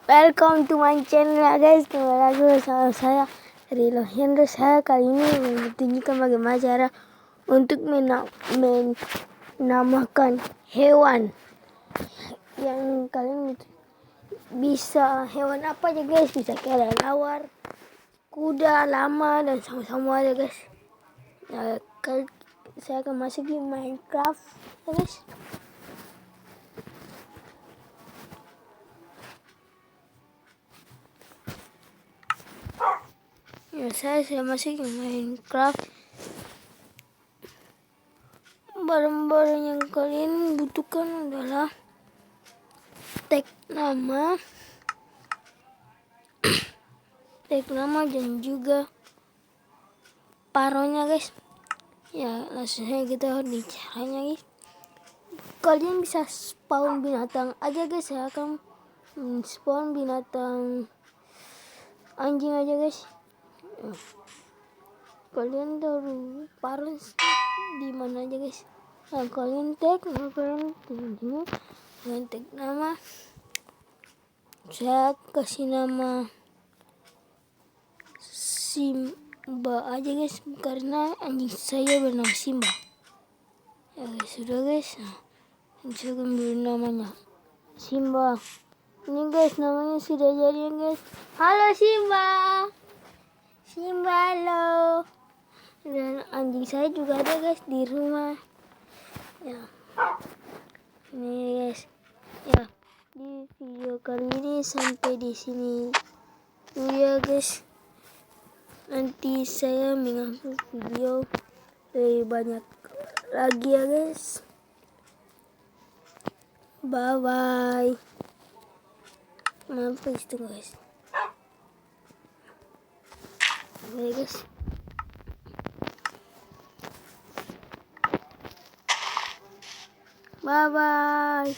Welcome to my channel ya guys. Kembali lagi bersama saya Rilo Hendro. Saya kali ini menunjukkan bagaimana cara untuk menamakan hewan. Yang kalian bisa hewan apa aja guys, bisa kelelawar, kuda, lama, dan sama-sama ada guys. Nah, saya akan masuk di Minecraft ya guys. Ya, saya masih di Minecraft. Barang-barang yang kalian butuhkan adalah tag nama, dan juga paronya guys. Ya, langsung saja kita di caranya guys. Kalian bisa spawn binatang aja guys. Saya akan spawn binatang anjing aja guys. Kalian taruh paruh di mana aja guys. Nah, kalian tag nama, saya kasih nama Simba aja guys, karena anjing saya bernama Simba. Ya guys, sudah guys. Nah, saya akan beri namanya Simba. Ini guys, namanya sudah jadi guys. Halo Simba. Simba, halo. Dan anjing saya juga ada guys di rumah. Ya, ini guys. Ya, di video kali ini sampai di sini dulu ya guys. Nanti saya mengupload video lebih banyak lagi ya guys. Bye bye. Maaf guys, tunggu guys. Bye guys. Bye bye.